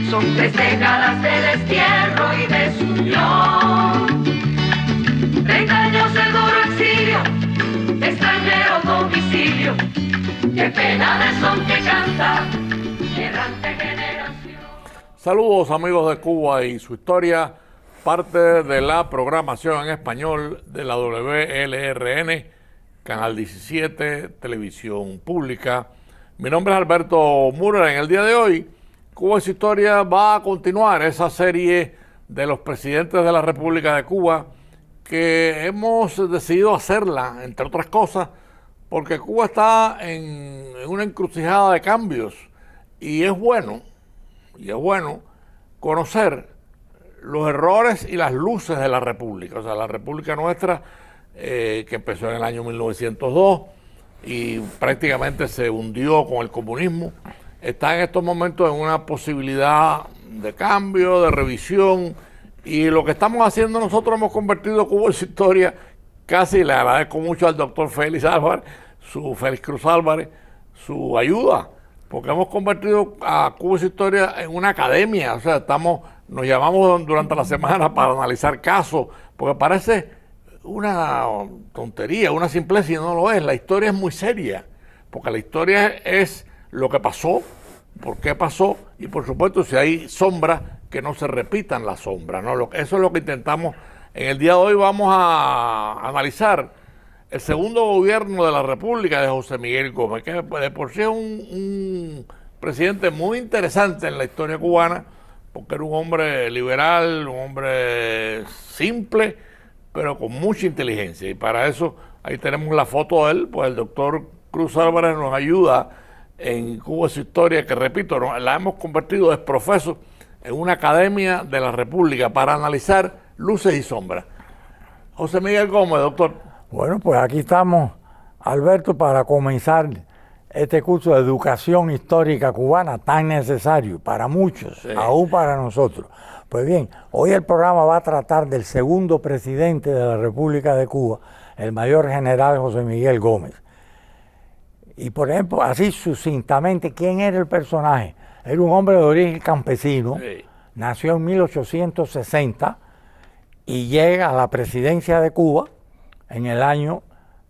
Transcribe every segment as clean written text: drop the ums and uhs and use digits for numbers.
Son 3 décadas de destierro y desunión. 30 años de duro exilio, extranjero domicilio. Qué pena de son que canta, errante generación. Saludos amigos de Cuba y su historia, parte de la programación en español de la WLRN, Canal 17, Televisión Pública. Mi nombre es Alberto Müller. En el día de hoy, Cuba y su historia va a continuar esa serie de los presidentes de la República de Cuba que hemos decidido hacerla, entre otras cosas, porque Cuba está en una encrucijada de cambios y es bueno conocer los errores y las luces de la República. O sea, la República nuestra, que empezó en el año 1902 y prácticamente se hundió con el comunismo, está en estos momentos en una posibilidad de cambio, de revisión, y lo que estamos haciendo nosotros hemos convertido Cuba en su historia. Casi le agradezco mucho al doctor Félix Cruz Álvarez, su ayuda, porque hemos convertido a Cuba y su historia en una academia. O sea, nos llamamos durante la semana para analizar casos, porque parece una tontería, una simpleza, y no lo es. La historia es muy seria, porque la historia es lo que pasó, por qué pasó, y por supuesto si hay sombras, que no se repitan las sombras, ¿no? Eso es lo que intentamos. En el día de hoy vamos a analizar el segundo gobierno de la República de José Miguel Gómez, que de por sí es un presidente muy interesante en la historia cubana, porque era un hombre liberal, un hombre simple, pero con mucha inteligencia. Y para eso, ahí tenemos la foto de él, pues el doctor Cruz Álvarez nos ayuda en Cuba y su historia, que repito, la hemos convertido de profesor en una academia de la República para analizar luces y sombras. José Miguel Gómez, doctor. Bueno, pues aquí estamos, Alberto, para comenzar este curso de educación histórica cubana tan necesario para muchos, sí, aún para nosotros. Pues bien, hoy el programa va a tratar del segundo presidente de la República de Cuba, el mayor general José Miguel Gómez. Y por ejemplo, así sucintamente, ¿quién era el personaje? Era un hombre de origen campesino, sí, nació en 1860 y llega a la presidencia de Cuba en el año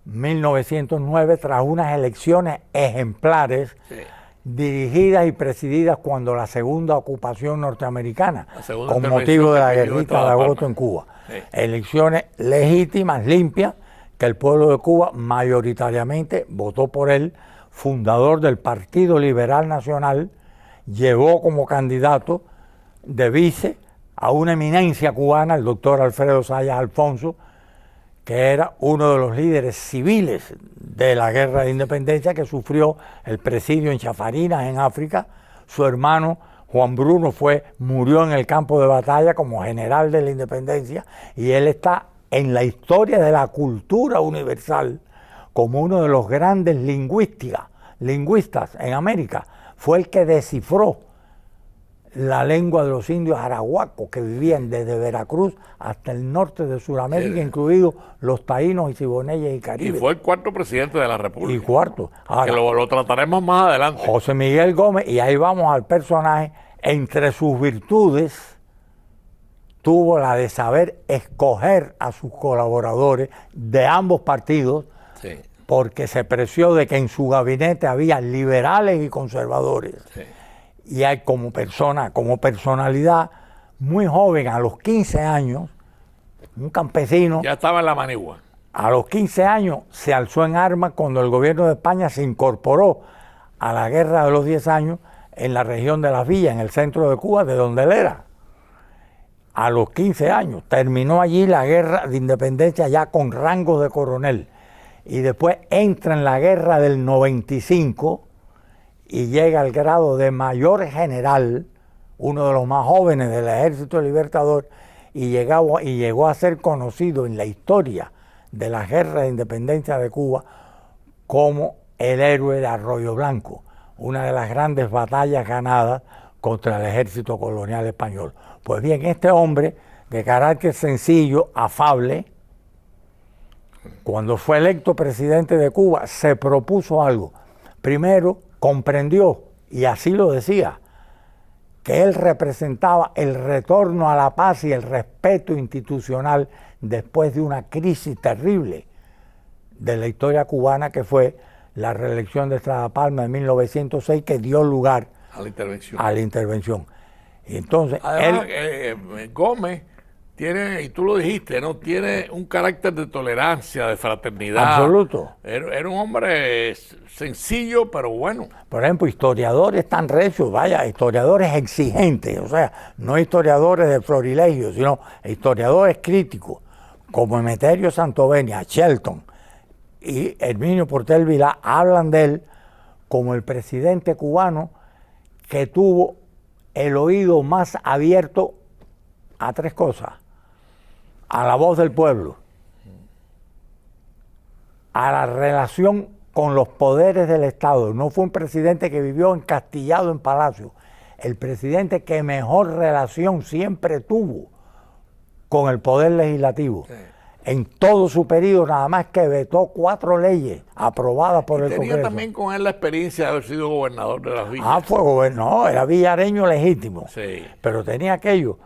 1909 tras unas elecciones ejemplares, sí, dirigidas y presididas cuando la segunda ocupación norteamericana, con motivo de la guerrita de agosto en Cuba. Sí. Elecciones legítimas, limpias, que el pueblo de Cuba mayoritariamente votó por él, fundador del Partido Liberal Nacional, llevó como candidato de vice a una eminencia cubana, el doctor Alfredo Zayas Alfonso, que era uno de los líderes civiles de la guerra de independencia, que sufrió el presidio en Chafarinas, en África. Su hermano Juan Bruno murió en el campo de batalla como general de la independencia, y él está en la historia de la cultura universal como uno de los grandes lingüistas en América. Fue el que descifró la lengua de los indios arahuacos que vivían desde Veracruz hasta el norte de Sudamérica, incluidos los taínos y ciboneyes y caribes. Y fue el cuarto presidente de la República. Y cuarto. Ahora, que lo trataremos más adelante. José Miguel Gómez, y ahí vamos al personaje. Entre sus virtudes, tuvo la de saber escoger a sus colaboradores de ambos partidos, sí, porque se preció de que en su gabinete había liberales y conservadores. Sí. Y hay como personalidad, muy joven, a los 15 años, un campesino. Ya estaba en la manigua. A los 15 años se alzó en armas cuando el gobierno de España se incorporó a la guerra de los 10 años en la región de Las Villas, en el centro de Cuba, de donde él era. A los 15 años terminó allí la guerra de independencia ya con rangos de coronel. Y después entra en la guerra del 95 y llega al grado de mayor general, uno de los más jóvenes del Ejército Libertador, y llegó a ser conocido en la historia de la guerra de independencia de Cuba como el héroe de Arroyo Blanco, una de las grandes batallas ganadas contra el ejército colonial español. Pues bien, este hombre de carácter sencillo, afable, cuando fue electo presidente de Cuba, se propuso algo. Primero, comprendió, y así lo decía, que él representaba el retorno a la paz y el respeto institucional después de una crisis terrible de la historia cubana, que fue la reelección de Estrada Palma en 1906, que dio lugar a la intervención. Y entonces, además, Gómez tiene, y tú lo dijiste, ¿no? Tiene un carácter de tolerancia, de fraternidad. Absoluto. Era un hombre sencillo, pero bueno. Por ejemplo, historiadores tan recios, vaya, historiadores exigentes, o sea, no historiadores de florilegio, sino historiadores críticos, como Emeterio Santovenia, Shelton y Herminio Portel Vilá, hablan de él como el presidente cubano que tuvo el oído más abierto a tres cosas: a la voz del pueblo, a la relación con los poderes del Estado. No fue un presidente que vivió encastillado en palacio, el presidente que mejor relación siempre tuvo con el poder legislativo. Sí. En todo su periodo, nada más que vetó 4 leyes aprobadas por el Congreso. Tenía también con él la experiencia de haber sido gobernador de las villas. Ah, fue gobernador, era villareño legítimo. Sí. Pero tenía aquello,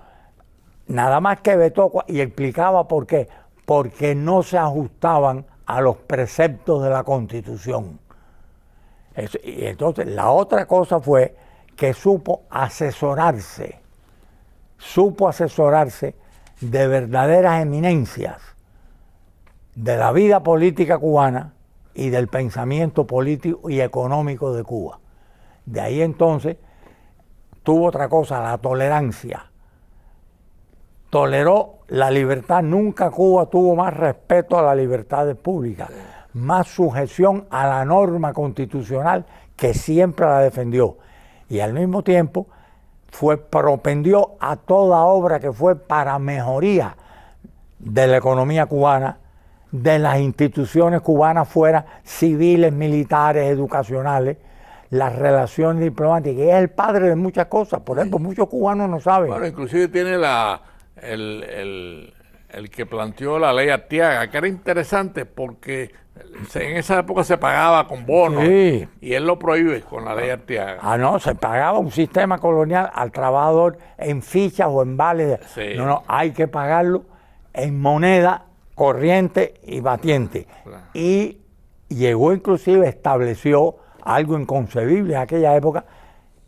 nada más que vetó, y explicaba por qué. Porque no se ajustaban a los preceptos de la Constitución. Y entonces, la otra cosa fue que supo asesorarse de verdaderas eminencias de la vida política cubana y del pensamiento político y económico de Cuba. De ahí entonces tuvo otra cosa, la tolerancia. Toleró la libertad. Nunca Cuba tuvo más respeto a las libertades públicas, más sujeción a la norma constitucional, que siempre la defendió. Y al mismo tiempo propendió a toda obra que fue para mejoría de la economía cubana, de las instituciones cubanas, fuera civiles, militares, educacionales, las relaciones diplomáticas. Y es el padre de muchas cosas. Por ejemplo, muchos cubanos no saben. Bueno, inclusive tiene el que planteó la ley Arteaga, que era interesante porque en esa época se pagaba con bonos, sí, y él lo prohíbe con la ley Arteaga. Ah, no, se pagaba un sistema colonial al trabajador en fichas o en vales. Sí. No, hay que pagarlo en moneda corriente y batiente. Claro. Y llegó, inclusive estableció algo inconcebible en aquella época,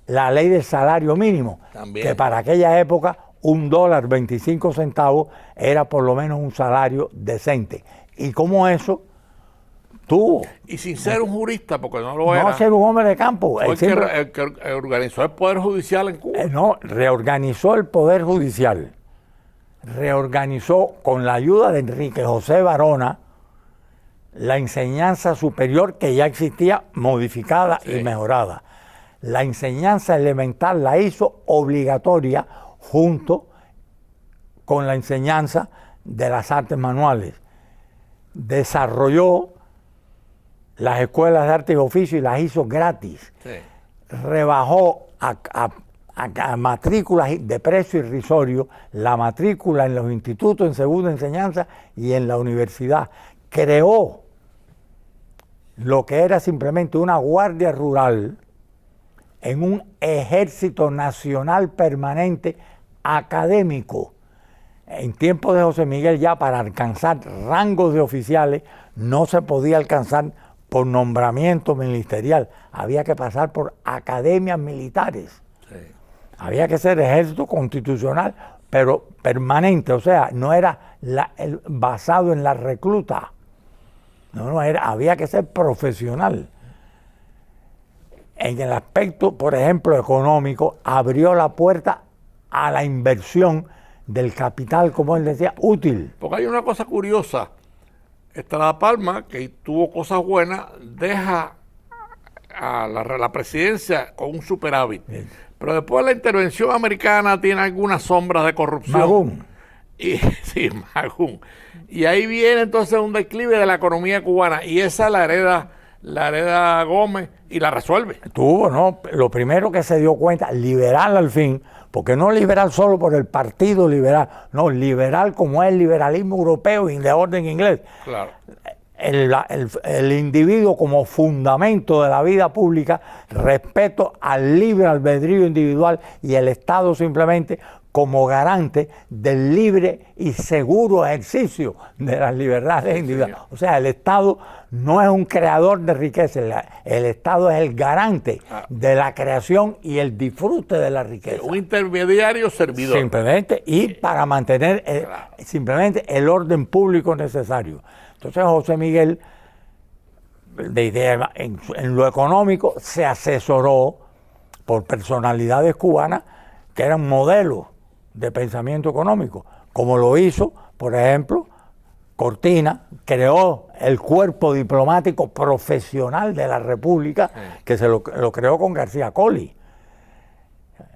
la ley del salario mínimo. También. Que para aquella época $1.25 era por lo menos un salario decente. Y como eso tuvo. Y sin ser un jurista, porque no lo era. No ser un hombre de campo. Fue el que organizó el Poder Judicial en Cuba. No, reorganizó el Poder Judicial. Reorganizó, con la ayuda de Enrique José Varona, la enseñanza superior, que ya existía modificada, sí, y mejorada. La enseñanza elemental la hizo obligatoria junto con la enseñanza de las artes manuales. Desarrolló las escuelas de arte y oficio y las hizo gratis. Sí. Rebajó a matrículas de precio irrisorio la matrícula en los institutos en segunda enseñanza y en la universidad. Creó lo que era simplemente una guardia rural en un ejército nacional permanente académico. En tiempos de José Miguel, ya para alcanzar rangos de oficiales no se podía alcanzar por nombramiento ministerial, había que pasar por academias militares. Sí. Había que ser ejército constitucional, pero permanente, o sea, no era basado en la recluta. No, había que ser profesional. En el aspecto, por ejemplo, económico, abrió la puerta a la inversión del capital, como él decía, útil. Porque hay una cosa curiosa. Estrada Palma, que tuvo cosas buenas, deja a la presidencia con un superávit. Bien. Pero después la intervención americana tiene algunas sombras de corrupción. Magún. Sí, Magún. Y ahí viene entonces un declive de la economía cubana, y esa la hereda Gómez y la resuelve. Tuvo, ¿no? Lo primero que se dio cuenta, liberal al fin, porque no liberal solo por el partido liberal, no, liberal como es el liberalismo europeo y de orden inglés. Claro. el individuo como fundamento de la vida pública, respeto al libre albedrío individual y el Estado simplemente como garante del libre y seguro ejercicio de las libertades individuales. O sea, el Estado no es un creador de riqueza, el Estado es el garante de la creación y el disfrute de la riqueza. Un intermediario servidor. Simplemente, y para mantener simplemente el orden público necesario. Entonces José Miguel, en lo económico, se asesoró por personalidades cubanas que eran modelos de pensamiento económico, como lo hizo, por ejemplo, Cortina, creó el cuerpo diplomático profesional de la República, que lo creó con García Colli.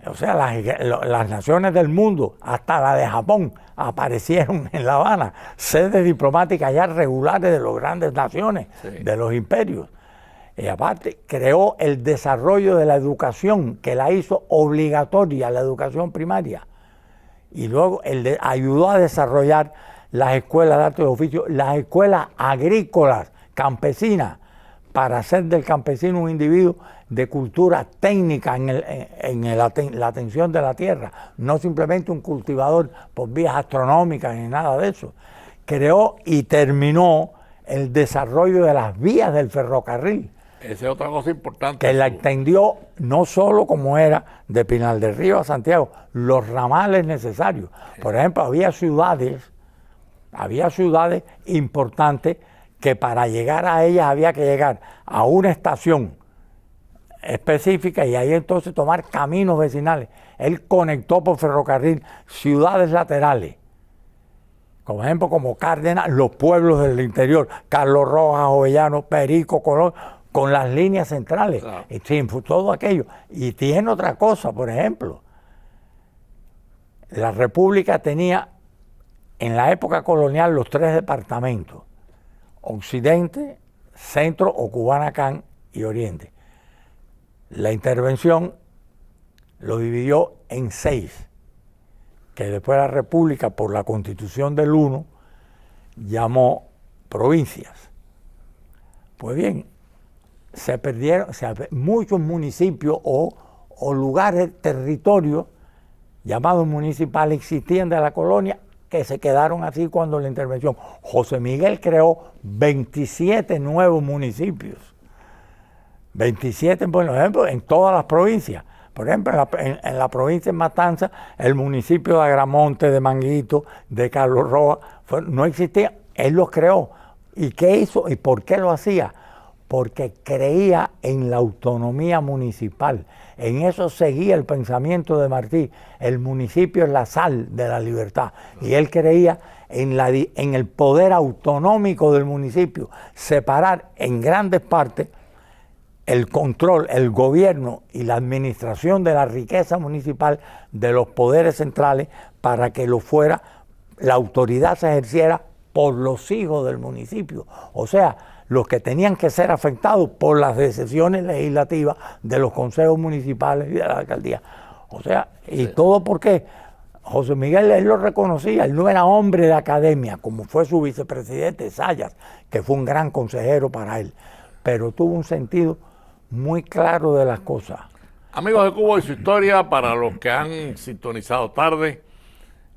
O sea, las naciones del mundo, hasta la de Japón, aparecieron en La Habana, sedes diplomáticas ya regulares de las grandes naciones, de los imperios. Y aparte, creó el desarrollo de la educación, que la hizo obligatoria, la educación primaria. Y luego ayudó a desarrollar las escuelas de artes y oficios, las escuelas agrícolas, campesinas, para hacer del campesino un individuo de cultura técnica en la atención de la tierra, no simplemente un cultivador por vías astronómicas ni nada de eso. Creó y terminó el desarrollo de las vías del ferrocarril. Esa es otra cosa importante. Que la extendió no solo como era de Pinal del Río a Santiago, los ramales necesarios. Por ejemplo, había ciudades importantes que para llegar a ellas había que llegar a una estación específica y ahí entonces tomar caminos vecinales. Él conectó por ferrocarril ciudades laterales, como ejemplo como Cárdenas, los pueblos del interior, Carlos Rojas, Jovellanos, Perico, Colón, con las líneas centrales, claro. Todo aquello. Y tiene otra cosa, por ejemplo, la República tenía en la época colonial los 3 departamentos, Occidente, Centro o Cubanacán y Oriente. La intervención lo dividió en 6, que después la República, por la Constitución del 1, llamó provincias. Pues bien, se perdieron, muchos municipios o lugares, territorios llamados municipales existían de la colonia que se quedaron así cuando la intervención. José Miguel creó 27 nuevos municipios. 27, por ejemplo, en todas las provincias. Por ejemplo, en la provincia de Matanzas, el municipio de Agramonte, de Manguito, de Carlos Rojas, no existía. Él los creó. ¿Y qué hizo? ¿Y por qué lo hacía? Porque creía en la autonomía municipal. En eso seguía el pensamiento de Martí. El municipio es la sal de la libertad. Y él creía en el poder autonómico del municipio, separar en grandes partes el control, el gobierno y la administración de la riqueza municipal de los poderes centrales para que la autoridad se ejerciera por los hijos del municipio. O sea, los que tenían que ser afectados por las decisiones legislativas de los consejos municipales y de la alcaldía. O sea, y todo porque José Miguel, él lo reconocía, él no era hombre de academia, como fue su vicepresidente Sayas, que fue un gran consejero para él, pero tuvo un sentido muy claro de las cosas. Amigos de Cuba y su historia, para los que han sintonizado tarde,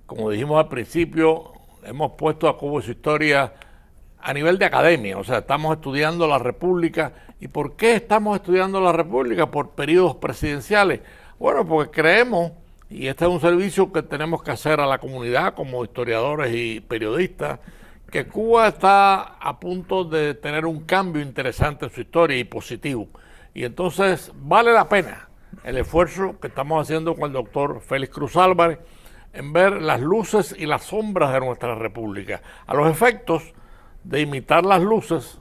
como dijimos al principio, hemos puesto a Cuba y su historia a nivel de academia, o sea, estamos estudiando la República. ¿Y por qué estamos estudiando la República? Por periodos presidenciales. Bueno, porque creemos, y este es un servicio que tenemos que hacer a la comunidad como historiadores y periodistas, que Cuba está a punto de tener un cambio interesante en su historia y positivo. Y entonces vale la pena el esfuerzo que estamos haciendo con el doctor Félix Cruz Álvarez en ver las luces y las sombras de nuestra República, a los efectos de imitar las luces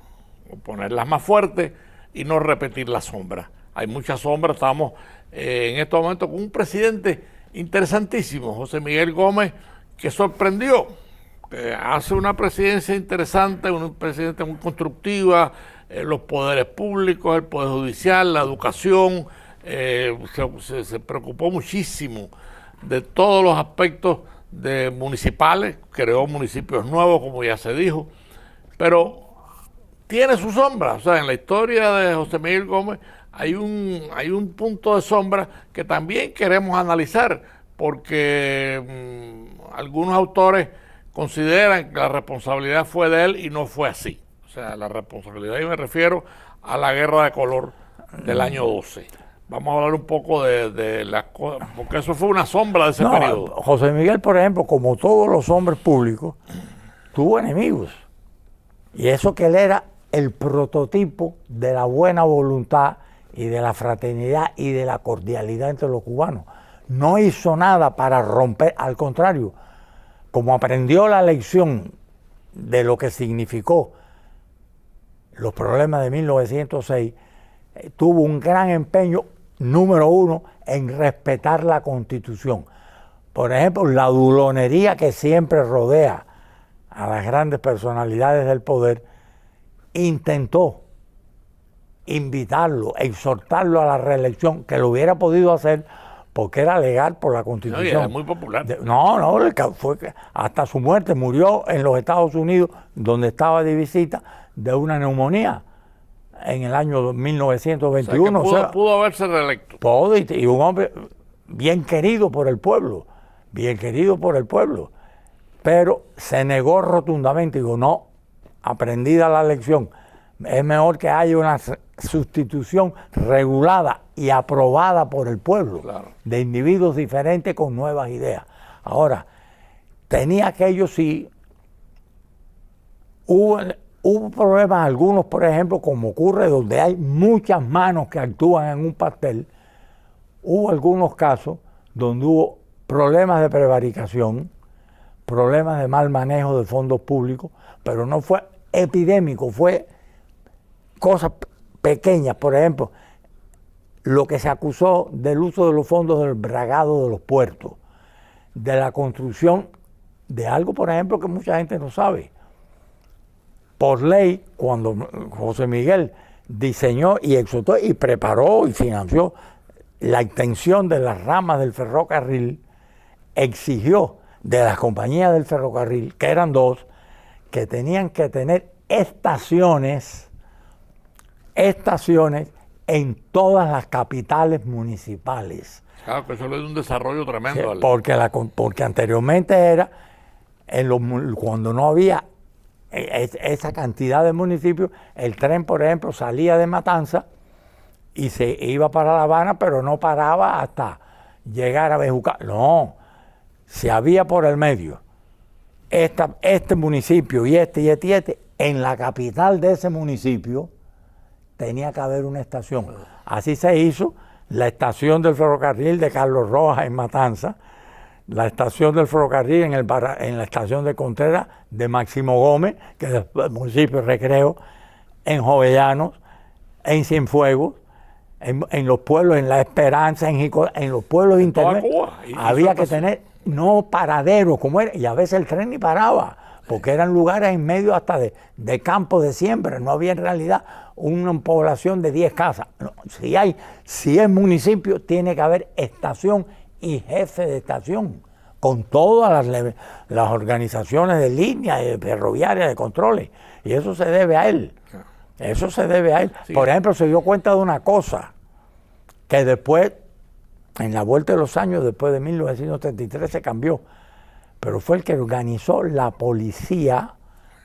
o ponerlas más fuertes y no repetir las sombras. Hay muchas sombras. Estamos en estos momentos con un presidente interesantísimo, José Miguel Gómez, que sorprendió, que hace una presidencia interesante, una presidencia muy constructiva, los poderes públicos, el poder judicial, la educación, se preocupó muchísimo de todos los aspectos municipales, creó municipios nuevos, como ya se dijo, pero tiene su sombra. O sea, en la historia de José Miguel Gómez hay un punto de sombra que también queremos analizar, porque algunos autores consideran que la responsabilidad fue de él y no fue así. O sea, la responsabilidad, y me refiero a la Guerra de Color del año 12. Vamos a hablar un poco de las cosas, porque eso fue una sombra de ese periodo. José Miguel, por ejemplo, como todos los hombres públicos, tuvo enemigos. Y eso que él era el prototipo de la buena voluntad y de la fraternidad y de la cordialidad entre los cubanos. No hizo nada para romper, al contrario, como aprendió la lección de lo que significó los problemas de 1906, tuvo un gran empeño, número uno, en respetar la Constitución. Por ejemplo, la dulonería que siempre rodea a las grandes personalidades del poder, intentó invitarlo, exhortarlo a la reelección, que lo hubiera podido hacer porque era legal por la Constitución. No, y era muy popular. Fue hasta su muerte, murió en los Estados Unidos, donde estaba de visita, de una neumonía en el año 1921. O sea, pudo haberse reelecto. Y un hombre bien querido por el pueblo, pero se negó rotundamente. Digo, no, aprendida la lección, es mejor que haya una sustitución regulada y aprobada por el pueblo, claro, de individuos diferentes con nuevas ideas. Ahora, tenía aquello sí, hubo problemas algunos, por ejemplo, como ocurre donde hay muchas manos que actúan en un pastel. Hubo algunos casos donde hubo problemas de prevaricación, problemas de mal manejo de fondos públicos, pero no fue epidémico, fue cosas pequeñas. Por ejemplo, lo que se acusó del uso de los fondos del bragado de los puertos, de la construcción de algo, por ejemplo, que mucha gente no sabe. Por ley, cuando José Miguel diseñó y exhortó y preparó y financió la extensión de las ramas del ferrocarril, exigió de las compañías del ferrocarril, que eran dos, que tenían que tener estaciones en todas las capitales municipales. Claro, que eso le dio un desarrollo tremendo. Sí, porque anteriormente era, cuando no había esa cantidad de municipios, el tren, por ejemplo, salía de Matanza y se iba para La Habana, pero no paraba hasta llegar a Bejucal. No, si había por el medio este municipio y este, en la capital de ese municipio tenía que haber una estación. Así se hizo la estación del ferrocarril de Carlos Rojas en Matanza, la estación del ferrocarril en la estación de Contreras de Máximo Gómez, que es el municipio de Recreo, en Jovellanos, en Cienfuegos, en los pueblos, en La Esperanza, en los pueblos intermedios. Había que tener no paraderos como era, y a veces el tren ni paraba, porque eran lugares en medio hasta de campos de siembra. No había en realidad una población de 10 casas. No, si es municipio, tiene que haber estación y jefe de estación, con todas las organizaciones de línea, de ferroviarias, de controles. Y eso se debe a él. Eso se debe a él. Sí. Por ejemplo, se dio cuenta de una cosa, que después, en la vuelta de los años, después de 1933, se cambió. Pero fue el que organizó la policía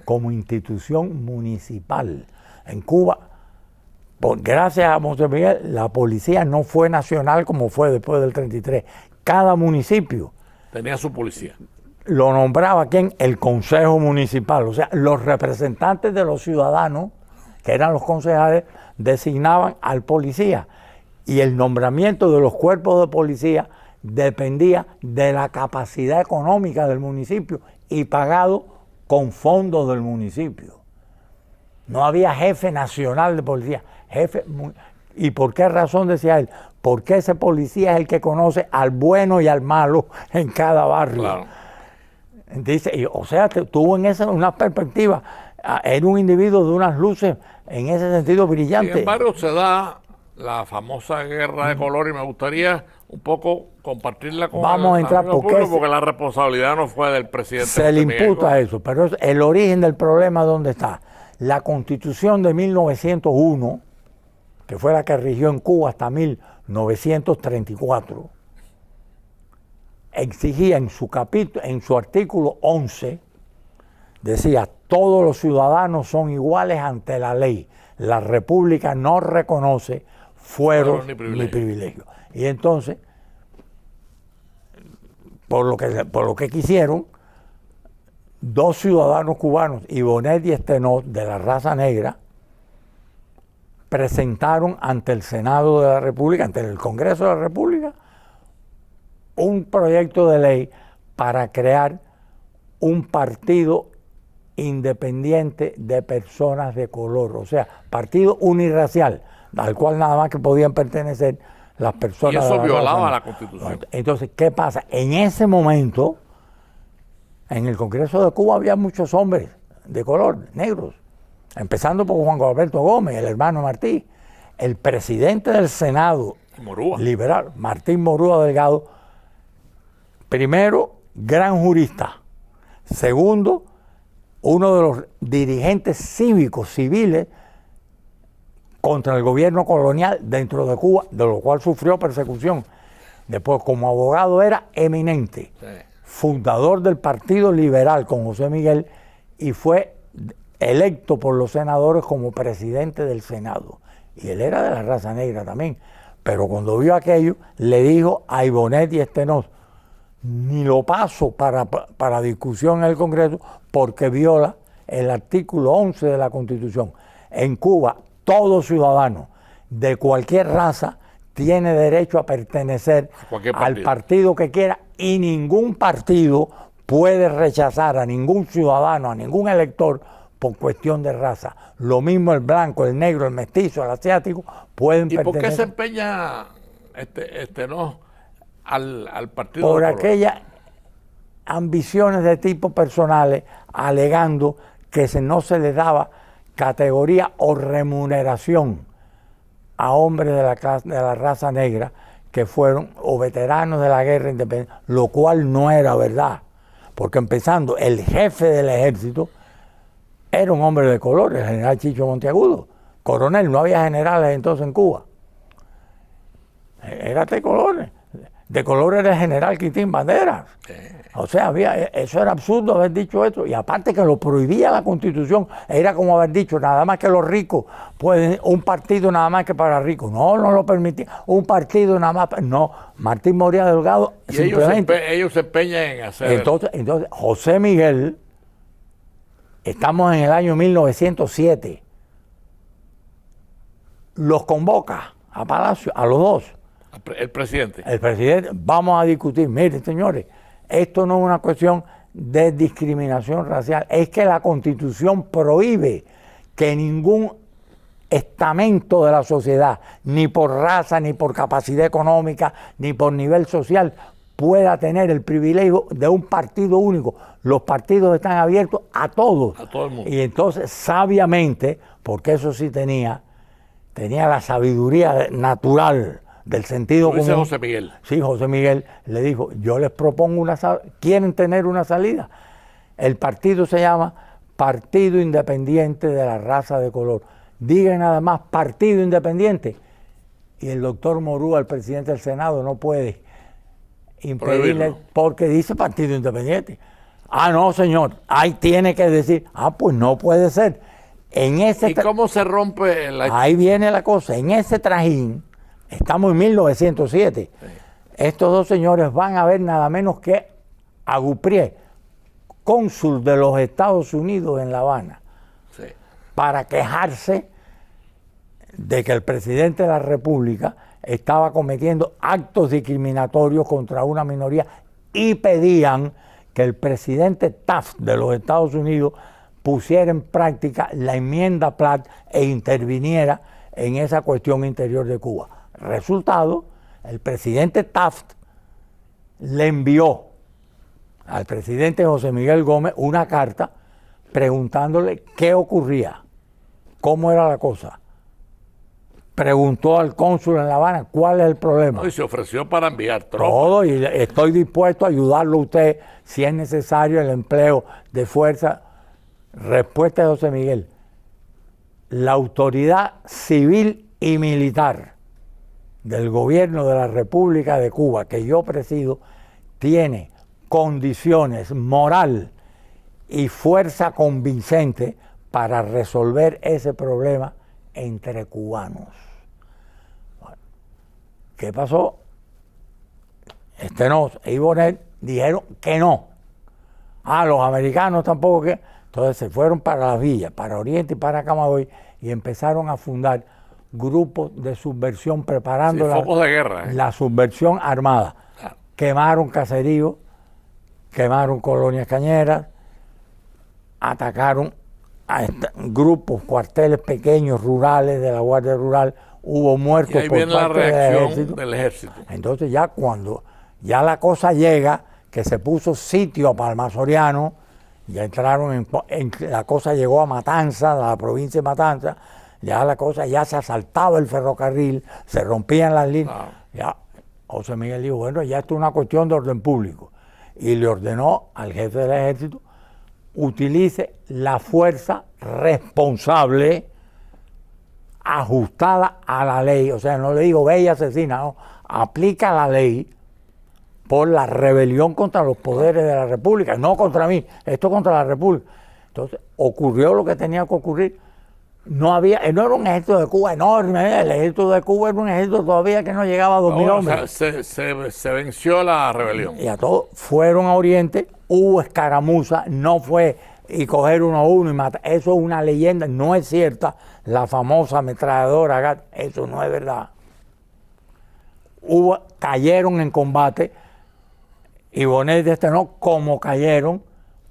como institución municipal. En Cuba, gracias a José Miguel, la policía no fue nacional como fue después del 33. Cada municipio tenía su policía. Lo nombraba ¿quién? El Consejo Municipal. O sea, los representantes de los ciudadanos, que eran los concejales, designaban al policía. Y el nombramiento de los cuerpos de policía dependía de la capacidad económica del municipio y pagado con fondos del municipio. No había jefe nacional de policía. ¿Y por qué razón decía él? Porque ese policía es el que conoce al bueno y al malo en cada barrio. Claro. Dice, o sea, tuvo en esa una perspectiva, era un individuo de unas luces en ese sentido brillante. Sin embargo, se da la famosa Guerra de Color y me gustaría un poco compartirla con porque la responsabilidad no fue del presidente. Se le imputa eso, pero el origen del problema, ¿dónde está? La Constitución de 1901, que fue la que rigió en Cuba hasta 1934, exigía en su artículo 11, decía, todos los ciudadanos son iguales ante la ley. La República no reconoce fueros ni privilegios. Y entonces, por lo que quisieron, dos ciudadanos cubanos, Ibonet y Estenoz, de la raza negra, presentaron ante el Senado de la República, ante el Congreso de la República, un proyecto de ley para crear un partido independiente de personas de color, o sea, partido unirracial, al cual nada más que podían pertenecer las personas. Y eso violaba la Constitución. Entonces, ¿qué pasa? En ese momento, en el Congreso de Cuba había muchos hombres de color, negros, empezando por Juan Alberto Gómez, el hermano Martí. El presidente del Senado liberal, Martín Morúa Delgado, primero, gran jurista. Segundo, uno de los dirigentes cívicos, civiles, contra el gobierno colonial dentro de Cuba, de lo cual sufrió persecución. Después, como abogado, era eminente. Sí. Fundador del Partido Liberal con José Miguel y fue electo por los senadores como presidente del Senado. Y él era de la raza negra también. Pero cuando vio aquello, le dijo a Ibonet y Estenoz, ni lo paso para discusión en el Congreso porque viola el artículo 11 de la Constitución. En Cuba, todo ciudadano de cualquier raza tiene derecho a pertenecer al partido que quiera y ningún partido puede rechazar a ningún ciudadano, a ningún elector por cuestión de raza. Lo mismo el blanco, el negro, el mestizo, el asiático pueden pertenecer. ¿Y por qué se empeña al partido? Por aquellas ambiciones de tipo personales, alegando que no se le daba categoría o remuneración a hombres de la raza negra que fueron o veteranos de la guerra independiente, lo cual no era verdad, porque empezando, el jefe del ejército era un hombre de color, el general Chicho Monteagudo, coronel, no había generales entonces en Cuba, era de colores. De color era el general Quintín Banderas. O sea, eso era absurdo haber dicho eso. Y aparte que lo prohibía la Constitución, era como haber dicho, nada más que los ricos pueden, un partido nada más que para ricos. No lo permitía. Un partido nada más. No, Martín Morúa Delgado y simplemente. Ellos se empeñan en hacer. Entonces, José Miguel, estamos en el año 1907, los convoca a Palacio, a los dos. El presidente. El presidente, vamos a discutir. Miren, señores, esto no es una cuestión de discriminación racial, es que la Constitución prohíbe que ningún estamento de la sociedad, ni por raza, ni por capacidad económica, ni por nivel social, pueda tener el privilegio de un partido único. Los partidos están abiertos a todos. A todo el mundo. Y entonces, sabiamente, porque eso sí tenía la sabiduría natural del sentido común. José Miguel. Sí, José Miguel le dijo, yo les propongo una salida. ¿Quieren tener una salida? El partido se llama Partido Independiente de la Raza de Color. Digan nada más Partido Independiente. Y el doctor Morúa, el presidente del Senado, no puede impedirle porque dice Partido Independiente. Ah, no, señor, ahí tiene que decir, pues no puede ser. ¿Y cómo se rompe Ahí viene la cosa, en ese trajín. Estamos en 1907. Sí. Estos dos señores van a ver nada menos que a Guprié, cónsul de los Estados Unidos en La Habana, sí, para quejarse de que el presidente de la República estaba cometiendo actos discriminatorios contra una minoría y pedían que el presidente Taft de los Estados Unidos pusiera en práctica la enmienda Platt e interviniera en esa cuestión interior de Cuba. Resultado, el presidente Taft le envió al presidente José Miguel Gómez una carta preguntándole qué ocurría, cómo era la cosa. Preguntó al cónsul en La Habana cuál es el problema. Y se ofreció para enviar tropas. Todo, y estoy dispuesto a ayudarlo a usted si es necesario el empleo de fuerza. Respuesta de José Miguel: la autoridad civil y militar del gobierno de la República de Cuba, que yo presido, tiene condiciones moral y fuerza convincente para resolver ese problema entre cubanos. ¿Qué pasó? Y Bonet dijeron que no. Los americanos tampoco que. Entonces se fueron para las villas, para Oriente y para Camagüey, y empezaron a fundar grupos de subversión preparando focos de guerra, la subversión armada. Claro. Quemaron caseríos, quemaron colonias cañeras, atacaron a grupos, cuarteles pequeños, rurales de la Guardia Rural, hubo muertos y ahí por viene parte la reacción del ejército. Entonces ya cuando ya la cosa llega, que se puso sitio a Palma Soriano, ya entraron la cosa llegó a Matanza, a la provincia de Matanza, ya la cosa, ya se asaltaba el ferrocarril, se rompían las líneas. Claro. Ya José Miguel dijo, bueno, ya esto es una cuestión de orden público. Y le ordenó al jefe del ejército, utilice la fuerza responsable, ajustada a la ley. O sea, no le digo ve y asesina, no, aplica la ley por la rebelión contra los poderes de la República, no contra mí, esto contra la República. Entonces, ocurrió lo que tenía que ocurrir. No era un ejército de Cuba enorme, el ejército de Cuba era un ejército todavía que no llegaba a 2.000 hombres. Se venció la rebelión. Y a todos fueron a Oriente, hubo escaramuza, no fue y coger uno a uno y matar. Eso es una leyenda, no es cierta, la famosa ametralladora, eso no es verdad. Cayeron en combate, y Bonet no, como cayeron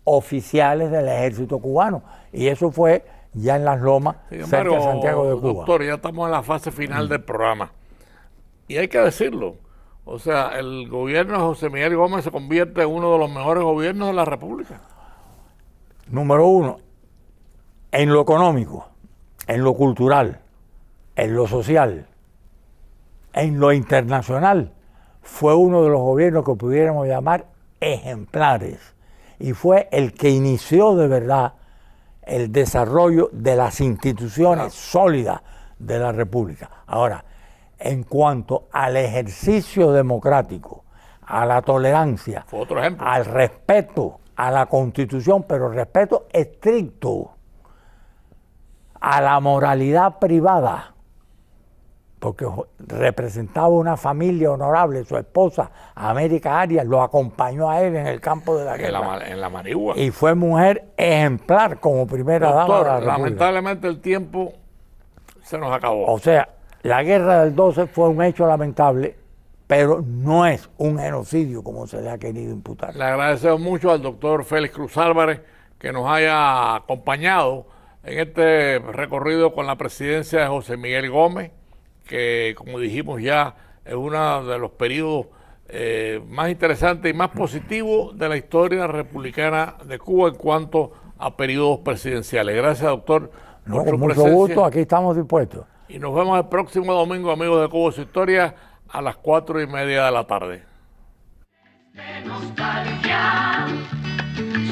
oficiales del ejército cubano. Y eso fue ya en las lomas, cerca de Santiago de Cuba. Doctor, ya estamos en la fase final del programa. Y hay que decirlo. O sea, el gobierno de José Miguel Gómez se convierte en uno de los mejores gobiernos de la República. Número uno, en lo económico, en lo cultural, en lo social, en lo internacional, fue uno de los gobiernos que pudiéramos llamar ejemplares. Y fue el que inició de verdad el desarrollo de las instituciones sólidas de la República. Ahora, en cuanto al ejercicio democrático, a la tolerancia, fue otro ejemplo, al respeto a la Constitución, pero respeto estricto, a la moralidad privada, porque representaba una familia honorable, su esposa, América Arias, lo acompañó a él en el campo de la guerra. En la Manigua. Y fue mujer ejemplar como primera dama de la República. Lamentablemente el tiempo se nos acabó. O sea, la guerra del 12 fue un hecho lamentable, pero no es un genocidio como se le ha querido imputar. Le agradecemos mucho al doctor Félix Cruz Álvarez que nos haya acompañado en este recorrido con la presidencia de José Miguel Gómez, que como dijimos ya es uno de los periodos más interesantes y más positivos de la historia republicana de Cuba en cuanto a periodos presidenciales. Gracias, doctor. No, con mucho gusto, aquí estamos dispuestos. Y nos vemos el próximo domingo, amigos de Cuba Su Historia, a las 4:30 de la tarde. De nostalgia,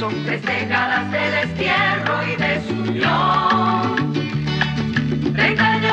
son 3 décadas de destierro y desunión. 30 años